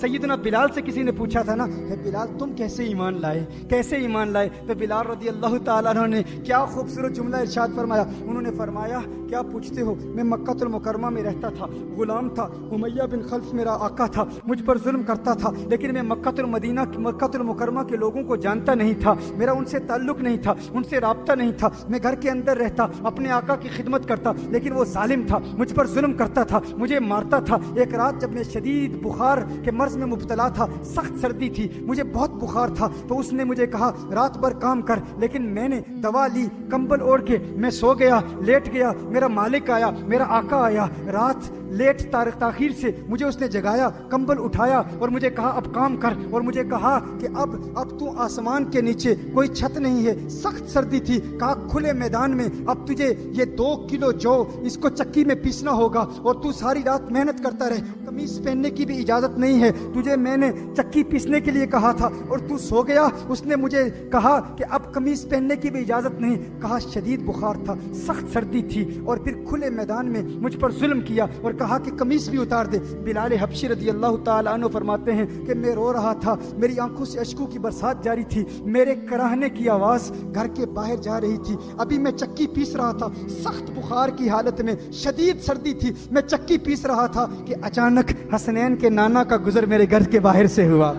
سیدنا بلال سے کسی نے پوچھا تھا نا کہ بلال تم کیسے ایمان لائے، کیسے ایمان لائے؟ تو بلال رضی اللہ تعالیٰ عنہ نے کیا خوبصورت جملہ ارشاد فرمایا. انہوں نے فرمایا کیا پوچھتے ہو، میں مکہ المکرمہ میں رہتا تھا، غلام تھا، امیہ بن خلف میرا آقا تھا، مجھ پر ظلم کرتا تھا، لیکن میں مکہ المکرمہ کے لوگوں کو جانتا نہیں تھا، میرا ان سے تعلق نہیں تھا، ان سے رابطہ نہیں تھا. میں گھر کے اندر رہتا، اپنے آقا کی خدمت کرتا، لیکن وہ ظالم تھا، مجھ پر ظلم کرتا تھا، مجھے مارتا تھا. ایک رات جب میں شدید بخار کے مرض میں مبتلا تھا، سخت سردی تھی، مجھے بہت بخار تھا، تو اس نے مجھے کہا رات بھر کام کر، لیکن میں نے دوا لی، کمبل اوڑھ کے میں سو گیا، لیٹ گیا. میرا مالک آیا، میرا آقا آیا، رات لیٹ تاخیر سے مجھے اس نے جگایا، کمبل اٹھایا اور مجھے کہا اب کام کر، اور مجھے کہا کہ اب تو آسمان کے نیچے کوئی چھت نہیں ہے، سخت سردی تھی، کہا کھلے میدان میں اب تجھے یہ 2 کلو جو اس کو چکی میں پیسنا ہوگا، اور تو ساری رات محنت کرتا رہے، قمیص پہننے کی بھی اجازت نہیں ہے تجھے، میں نے چکی پیسنے کے لیے کہا تھا اور تو سو گیا. اس نے مجھے کہا کہ اب قمیص پہننے کی بھی اجازت نہیں، کہا شدید بخار تھا، سخت سردی تھی، اور پھر کھلے میدان میں مجھ پر ظلم کیا اور کہا کہ قمیص بھی اتار دے. بلال حبشی رضی اللہ تعالیٰ عنہ فرماتے ہیں کہ میں رو رہا تھا، میری آنکھوں سے اشکوں کی برسات جاری تھی، میرے کراہنے کی آواز گھر کے باہر جا رہی تھی. ابھی میں چکی پیس رہا تھا، سخت بخار کی حالت میں، شدید سردی تھی، میں چکی پیس رہا تھا کہ اچانک حسنین کے نانا کا گزر میرے گھر کے باہر سے ہوا،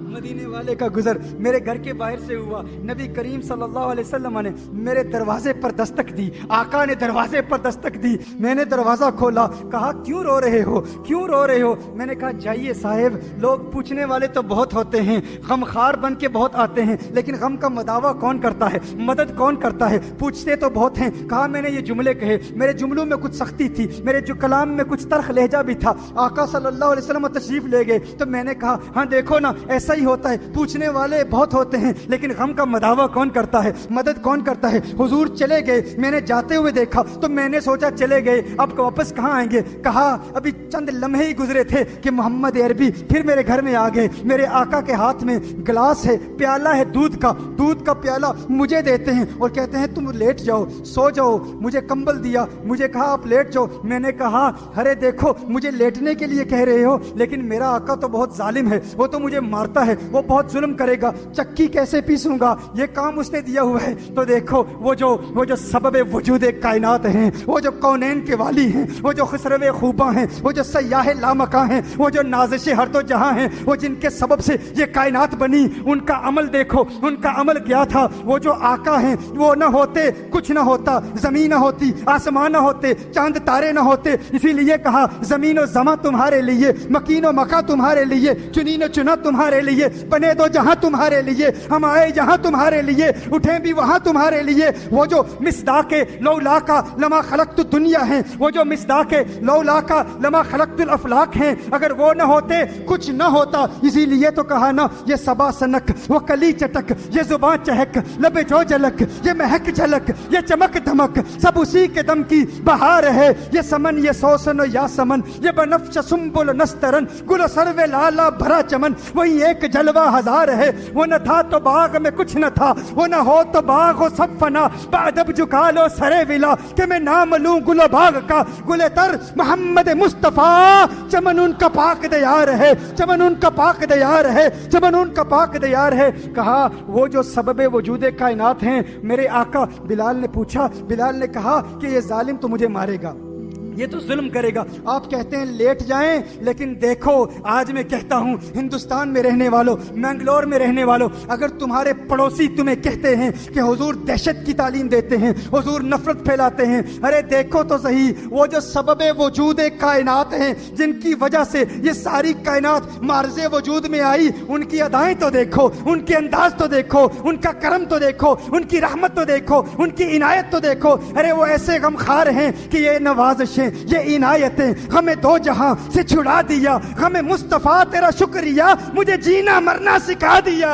مدینے والے کا گزر میرے گھر کے باہر سے ہوا. نبی کریم صلی اللہ علیہ وسلم نے میرے دروازے پر دستک دی، آقا نے دروازے پر دستک دی. میں نے دروازہ کھولا، کہا کیوں رو رہے ہو، کیوں رو رہے ہو؟ میں نے کہا جائیے صاحب، لوگ پوچھنے والے تو بہت ہوتے ہیں، غمخوار بن کے بہت آتے ہیں، لیکن غم کا مداوع کون کرتا ہے، مدد کون کرتا ہے؟ پوچھتے تو بہت ہیں. کہا میں نے یہ جملے کہے، میرے جملوں میں کچھ سختی تھی، میرے جو کلام میں کچھ تلخ لہجہ بھی تھا. آقا صلی اللہ علیہ وسلم تشریف لے گئے تو میں نے کہا ہاں دیکھو نا، ایسا ہی ہوتا ہے، پوچھنے والے بہت ہوتے ہیں لیکن غم کا مداوع کون کرتا ہے، مدد کون کرتا ہے؟ حضور چلے گئے، میں نے جاتے ہوئے دیکھا تو میں نے سوچا چلے گئے، اب واپس کہاں آئیں گے؟ کہا ابھی چند لمحے ہی گزرے تھے کہ محمد عربی پھر میرے گھر میں آ گئے. میرے آقا کے ہاتھ میں گلاس ہے، پیالہ ہے دودھ کا پیالہ مجھے دیتے ہیں اور کہتے ہیں تم لیٹ جاؤ، سو جاؤ. مجھے کمبل دیا، مجھے کہا آپ لیٹ جاؤ. میں نے کہا ارے دیکھو مجھے لیٹنے کے لیے کہہ رہے ہو، لیکن میرا آقا تو بہت ظالم ہے، وہ تو مجھے مارتا ہے، وہ بہت ظلم کرے گا، چکی کیسے پیسوں گا، یہ کام اس نے دیا ہوا ہے. تو دیکھو وہ جو سبب وجود کائنات ہیں، وہ جو کونین کے والی ہیں، وہ جو خسرو خوباں ہیں، وہ جو سیاح لامکاں ہیں، وہ جو نازش ہر دو جہاں ہیں، وہ جن کے سبب سے یہ کائنات بنی، ان کا عمل دیکھو، ان کا عمل کیا تھا. وہ جو آقا ہیں وہ نہ ہوتے کچھ نہ ہوتا، زمین نہ ہوتی، آسمان نہ ہوتے، چاند تارے نہ ہوتے. اسی لیے کہا زمین و زماں تمہارے لیے، مکین و مکا تمہارے لیے، چنین و چنا تمہارے لیے، بنے دو جہاں تمہارے لیے، ہم آئے جہاں تمہارے لیے، اٹھیں بھی وہاں تمہارے لیے. وہ جو مصداق لولا کا لما خلقت دنیا ہیں، وہ جو مصداق لولا کا لما خلقت الافلاق ہیں، اگر وہ نہ ہوتے کچھ نہ ہوتا. اسی لیے تو کہا نا یہ صبا سنک، وہ کلی چٹک، یہ زباں چہک، لب جو جلک، یہ مہک جھلک، یہ چمک دھمک، سب اسی کے دم کی بہار ہے. یہ سمن، یہ سوسن و یا سمن، یہ بنفش سنبل نسترن، گل و سرو لالا بھرا چمن، وہی ایک جلوہ ہزار ہے. وہ نہ تھا تو باغ میں کچھ نہ تھا، وہ نہ ہو تو باغ و سب فنا، بعدب جھکا لو سرے ولا کہ میں نام لوں گل و باغ کا. گل تر محمد مصطفیٰ، چمن ان کا پاک دیار ہے، چمن ان کا پاک دیار ہے، چمن ان کا پاک دیار ہے. کہا وہ جو سبب وجود کائنات ہیں میرے آقا. بلال نے پوچھا، بلال نے کہا کہ یہ ظالم تو مجھے مارے گا، یہ تو ظلم کرے گا. آپ کہتے ہیں لیٹ جائیں، لیکن دیکھو آج میں کہتا ہوں ہندوستان میں رہنے والوں، منگلور میں رہنے والوں، اگر تمہارے پڑوسی تمہیں کہتے ہیں کہ حضور دہشت کی تعلیم دیتے ہیں، حضور نفرت پھیلاتے ہیں، ارے دیکھو تو صحیح وہ جو سبب وجود کائنات ہیں، جن کی وجہ سے یہ ساری کائنات معرض وجود میں آئی، ان کی ادائیں تو دیکھو، ان کے انداز تو دیکھو، ان کا کرم تو دیکھو، ان کی رحمت تو دیکھو، ان کی عنایت تو دیکھو. ارے وہ ایسے غمخوار ہیں کہ یہ نوازشیں، یہ عنایتیں ہمیں دو جہاں سے چھڑا دیا. ہمیں مصطفیٰ تیرا شکریہ، مجھے جینا مرنا سکھا دیا.